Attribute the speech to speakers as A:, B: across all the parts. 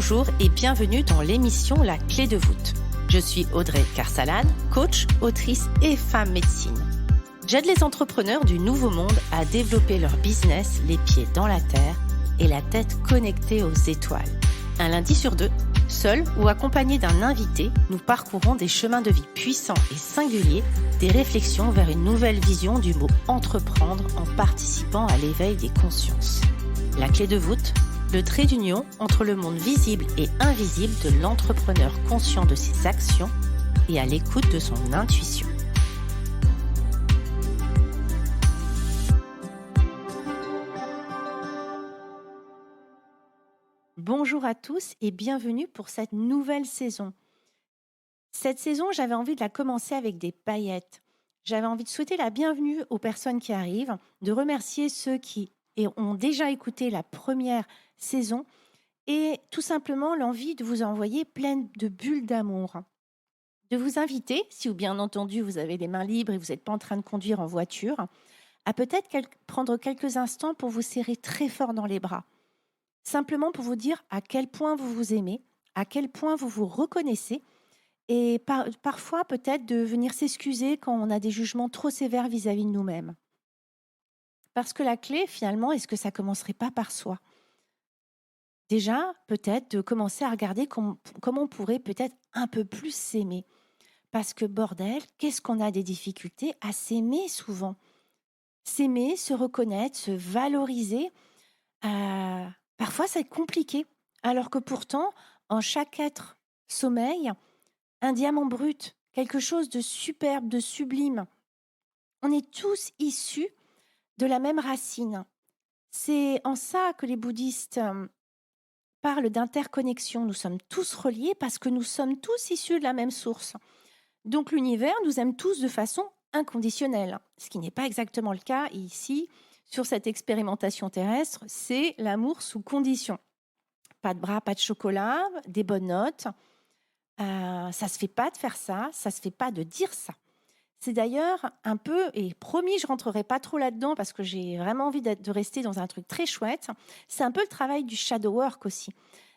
A: Bonjour et bienvenue dans l'émission La Clé de voûte. Je suis Audrey Carsalane, coach, autrice et femme médecine. J'aide les entrepreneurs du nouveau monde à développer leur business les pieds dans la terre et la tête connectée aux étoiles. Un lundi sur deux, seul ou accompagné d'un invité, nous parcourons des chemins de vie puissants et singuliers, des réflexions vers une nouvelle vision du mot entreprendre en participant à l'éveil des consciences. La clé de voûte, le trait d'union entre le monde visible et invisible de l'entrepreneur conscient de ses actions et à l'écoute de son intuition. Bonjour à tous et bienvenue pour cette nouvelle saison. Cette saison, j'avais envie de la commencer avec des paillettes. J'avais envie de souhaiter la bienvenue aux personnes qui arrivent, de remercier ceux qui ont déjà écouté la première saison et tout simplement l'envie de vous envoyer pleine de bulles d'amour. De vous inviter, si ou bien entendu vous avez les mains libres et vous n'êtes pas en train de conduire en voiture, à peut-être prendre quelques instants pour vous serrer très fort dans les bras. Simplement pour vous dire à quel point vous vous aimez, à quel point vous vous reconnaissez et parfois peut-être de venir s'excuser quand on a des jugements trop sévères vis-à-vis de nous-mêmes. Parce que la clé, finalement, est-ce que ça ne commencerait pas par soi ? Déjà, peut-être de commencer à regarder comment on pourrait peut-être un peu plus s'aimer. Parce que bordel, qu'est-ce qu'on a des difficultés à s'aimer souvent ? S'aimer, se reconnaître, se valoriser, parfois c'est compliqué. Alors que pourtant, en chaque être sommeille un diamant brut, quelque chose de superbe, de sublime. On est tous issus de la même racine. C'est en ça que les bouddhistes parlent d'interconnexion. Nous sommes tous reliés parce que nous sommes tous issus de la même source. Donc l'univers nous aime tous de façon inconditionnelle, ce qui n'est pas exactement le cas ici, sur cette expérimentation terrestre, c'est l'amour sous condition. Pas de bras, pas de chocolat, des bonnes notes. Ça ne se fait pas de faire ça ne se fait pas de dire ça. C'est d'ailleurs un peu, et promis, je ne rentrerai pas trop là-dedans parce que j'ai vraiment envie de rester dans un truc très chouette, c'est un peu le travail du shadow work aussi,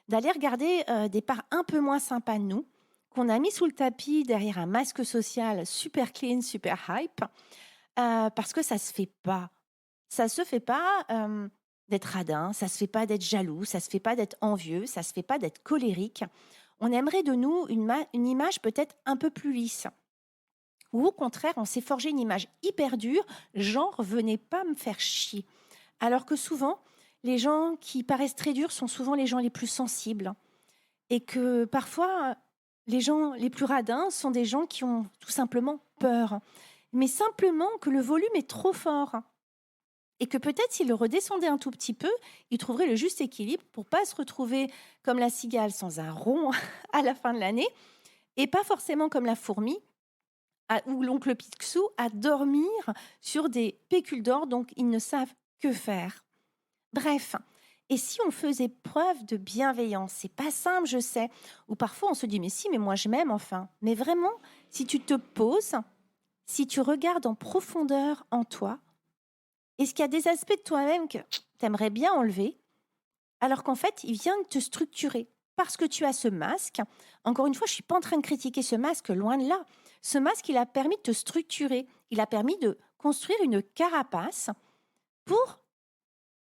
A: d'aller regarder des parts un peu moins sympas de nous, qu'on a mis sous le tapis derrière un masque social super clean, super hype, parce que ça ne se fait pas. Ça ne se fait pas d'être radin, ça ne se fait pas d'être jaloux, ça ne se fait pas d'être envieux, ça ne se fait pas d'être colérique. On aimerait de nous une image peut-être un peu plus lisse. Ou au contraire, on s'est forgé une image hyper dure, genre venez pas me faire chier. Alors que souvent, les gens qui paraissent très durs sont souvent les gens les plus sensibles. Et que parfois, les gens les plus radins sont des gens qui ont tout simplement peur. Mais simplement que le volume est trop fort. Et que peut-être s'il le redescendait un tout petit peu, il trouverait le juste équilibre pour ne pas se retrouver comme la cigale sans un rond à la fin de l'année, et pas forcément comme la fourmi ou l'oncle Picsou à dormir sur des pécules d'or, donc ils ne savent que faire. Bref, et si on faisait preuve de bienveillance ? C'est pas simple, je sais. Ou parfois on se dit, mais si, mais moi je m'aime enfin. Mais vraiment, si tu te poses, si tu regardes en profondeur en toi, est-ce qu'il y a des aspects de toi-même que tu aimerais bien enlever, alors qu'en fait, il vient de te structurer parce que tu as ce masque. Encore une fois, je ne suis pas en train de critiquer ce masque, loin de là. Ce masque, il a permis de te structurer. Il a permis de construire une carapace pour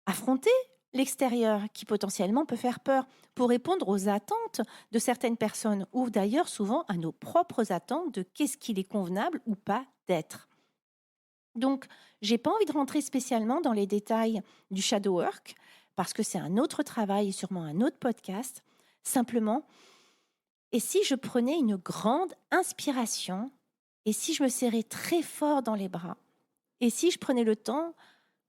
A: affronter l'extérieur qui potentiellement peut faire peur, pour répondre aux attentes de certaines personnes ou d'ailleurs souvent à nos propres attentes de qu'est-ce qu'il est convenable ou pas d'être. Donc, je n'ai pas envie de rentrer spécialement dans les détails du shadow work parce que c'est un autre travail et sûrement un autre podcast. Simplement, et si je prenais une grande inspiration et si je me serrais très fort dans les bras et si je prenais le temps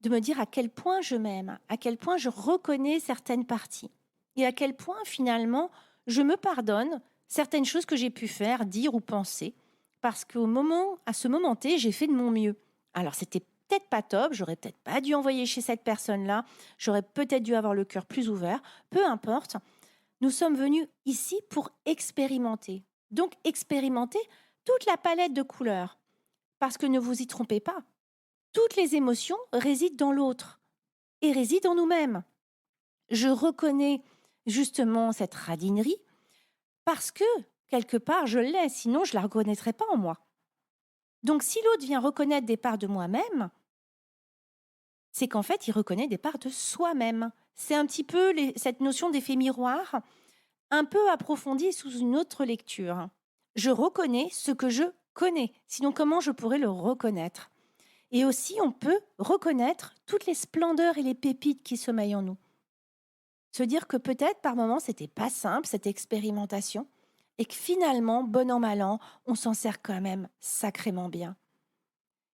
A: de me dire à quel point je m'aime, à quel point je reconnais certaines parties et à quel point finalement je me pardonne certaines choses que j'ai pu faire, dire ou penser parce à ce moment T, j'ai fait de mon mieux. Alors, c'était peut-être pas top, j'aurais peut-être pas dû envoyer chez cette personne-là, j'aurais peut-être dû avoir le cœur plus ouvert, peu importe. Nous sommes venus ici pour expérimenter. Donc, expérimenter toute la palette de couleurs. Parce que ne vous y trompez pas, toutes les émotions résident dans l'autre et résident en nous-mêmes. Je reconnais justement cette radinerie parce que, quelque part, je l'ai, sinon je ne la reconnaîtrais pas en moi. Donc, si l'autre vient reconnaître des parts de moi-même, c'est qu'en fait, il reconnaît des parts de soi-même. C'est un petit peu cette notion d'effet miroir, un peu approfondie sous une autre lecture. Je reconnais ce que je connais. Sinon, comment je pourrais le reconnaître? Et aussi, on peut reconnaître toutes les splendeurs et les pépites qui sommeillent en nous. Se dire que peut-être par moments, c'était pas simple, cette expérimentation, et que finalement, bon an, mal an, on s'en sert quand même sacrément bien.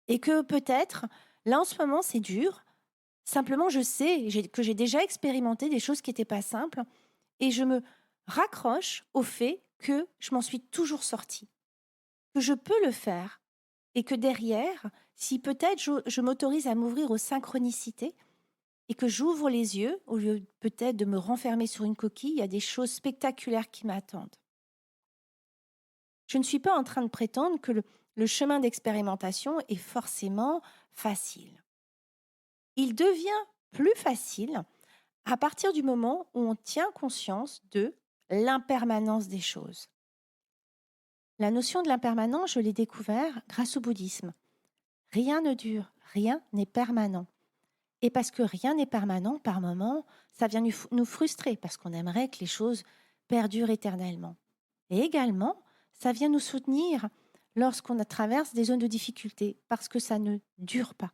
A: Et que peut-être, là en ce moment, c'est dur. Simplement, je sais que j'ai déjà expérimenté des choses qui n'étaient pas simples, et je me raccroche au fait que je m'en suis toujours sortie, que je peux le faire, et que derrière, si peut-être je m'autorise à m'ouvrir aux synchronicités, et que j'ouvre les yeux, au lieu peut-être de me renfermer sur une coquille, il y a des choses spectaculaires qui m'attendent. Je ne suis pas en train de prétendre que le chemin d'expérimentation est forcément facile. Il devient plus facile à partir du moment où on tient conscience de l'impermanence des choses. La notion de l'impermanence, je l'ai découvert grâce au bouddhisme. Rien ne dure, rien n'est permanent. Et parce que rien n'est permanent, par moment, ça vient nous frustrer parce qu'on aimerait que les choses perdurent éternellement. Et également, ça vient nous soutenir lorsqu'on traverse des zones de difficulté parce que ça ne dure pas.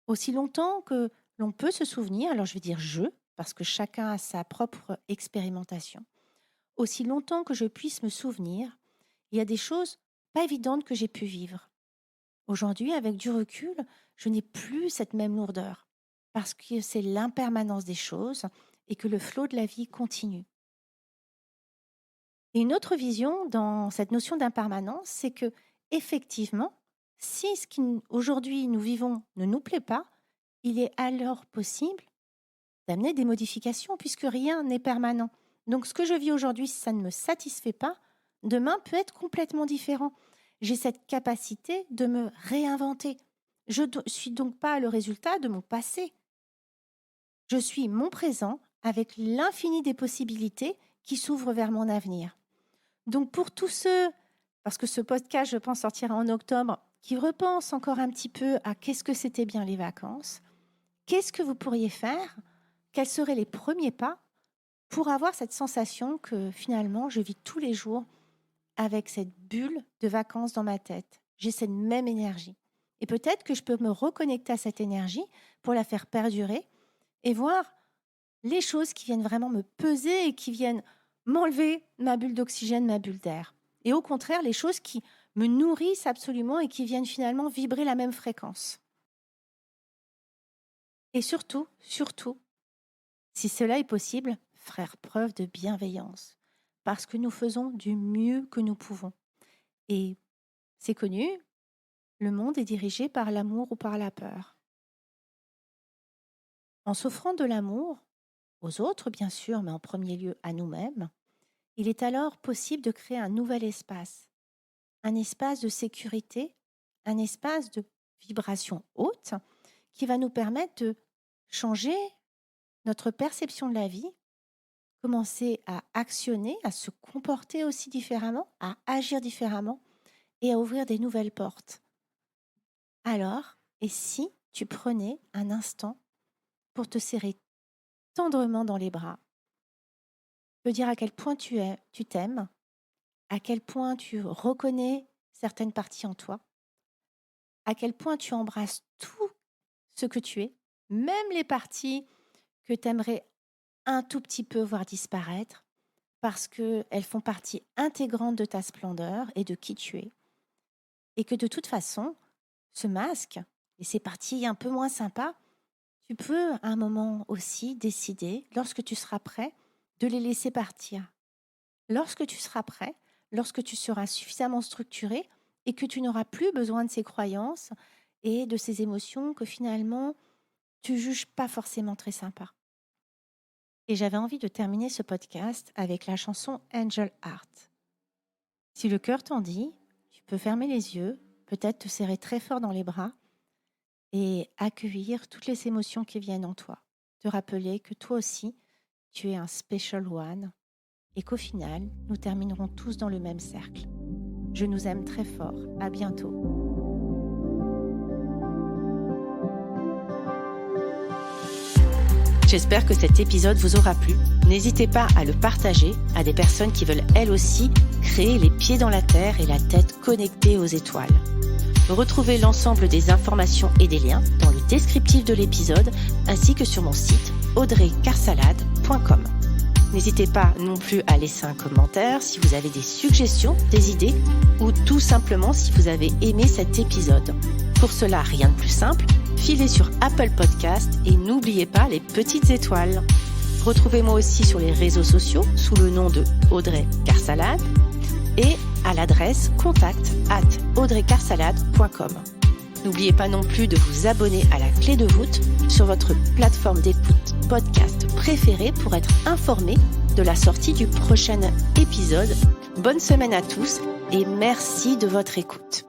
A: Aussi longtemps que l'on peut se souvenir, alors je vais dire je, parce que chacun a sa propre expérimentation, aussi longtemps que je puisse me souvenir, il y a des choses pas évidentes que j'ai pu vivre. Aujourd'hui, avec du recul, je n'ai plus cette même lourdeur, parce que c'est l'impermanence des choses et que le flot de la vie continue. Et une autre vision dans cette notion d'impermanence, c'est que, effectivement, si ce qu'aujourd'hui nous vivons ne nous plaît pas, il est alors possible d'amener des modifications puisque rien n'est permanent. Donc ce que je vis aujourd'hui, si ça ne me satisfait pas, demain peut être complètement différent. J'ai cette capacité de me réinventer. Je ne suis donc pas le résultat de mon passé. Je suis mon présent avec l'infini des possibilités qui s'ouvrent vers mon avenir. Donc pour tous ceux, parce que ce podcast, je pense, sortira en octobre, qui repensent encore un petit peu à qu'est-ce que c'était bien les vacances, qu'est-ce que vous pourriez faire? Quels seraient les premiers pas pour avoir cette sensation que finalement, je vis tous les jours avec cette bulle de vacances dans ma tête. J'ai cette même énergie. Et peut-être que je peux me reconnecter à cette énergie pour la faire perdurer et voir les choses qui viennent vraiment me peser et qui viennent m'enlever ma bulle d'oxygène, ma bulle d'air. Et au contraire, les choses qui me nourrissent absolument et qui viennent finalement vibrer la même fréquence. Et surtout, si cela est possible, faire preuve de bienveillance, parce que nous faisons du mieux que nous pouvons. Et c'est connu, le monde est dirigé par l'amour ou par la peur. En s'offrant de l'amour, aux autres bien sûr, mais en premier lieu à nous-mêmes, il est alors possible de créer un nouvel espace, un espace de sécurité, un espace de vibration haute qui va nous permettre de changer notre perception de la vie, commencer à actionner, à se comporter aussi différemment, à agir différemment et à ouvrir des nouvelles portes. Alors, et si tu prenais un instant pour te serrer tendrement dans les bras, te dire à quel point tu t'aimes, à quel point tu reconnais certaines parties en toi, à quel point tu embrasses tout ce que tu es, même les parties que tu aimerais un tout petit peu voir disparaître, parce qu'elles font partie intégrante de ta splendeur et de qui tu es. Et que de toute façon, ce masque et ces parties un peu moins sympas, tu peux à un moment aussi décider, lorsque tu seras prêt, de les laisser partir. Lorsque tu seras prêt, lorsque tu seras suffisamment structuré et que tu n'auras plus besoin de ces croyances et de ces émotions que finalement tu juges pas forcément très sympas. Et j'avais envie de terminer ce podcast avec la chanson Angel Heart. Si le cœur t'en dit, tu peux fermer les yeux, peut-être te serrer très fort dans les bras et accueillir toutes les émotions qui viennent en toi. Te rappeler que toi aussi, tu es un special one et qu'au final, nous terminerons tous dans le même cercle. Je nous aime très fort. À bientôt. J'espère que cet épisode vous aura plu. N'hésitez pas à le partager à des personnes qui veulent elles aussi créer les pieds dans la terre et la tête connectée aux étoiles. Retrouvez l'ensemble des informations et des liens dans le descriptif de l'épisode ainsi que sur mon site audreycarsalade.com. N'hésitez pas non plus à laisser un commentaire si vous avez des suggestions, des idées ou tout simplement si vous avez aimé cet épisode. Pour cela, rien de plus simple, filez sur Apple Podcast et n'oubliez pas les petites étoiles. Retrouvez-moi aussi sur les réseaux sociaux sous le nom de Audrey Carsalade et à l'adresse contact@audreycarsalade.com. N'oubliez pas non plus de vous abonner à la clé de voûte sur votre plateforme d'écoute podcast préférée pour être informé de la sortie du prochain épisode. Bonne semaine à tous et merci de votre écoute.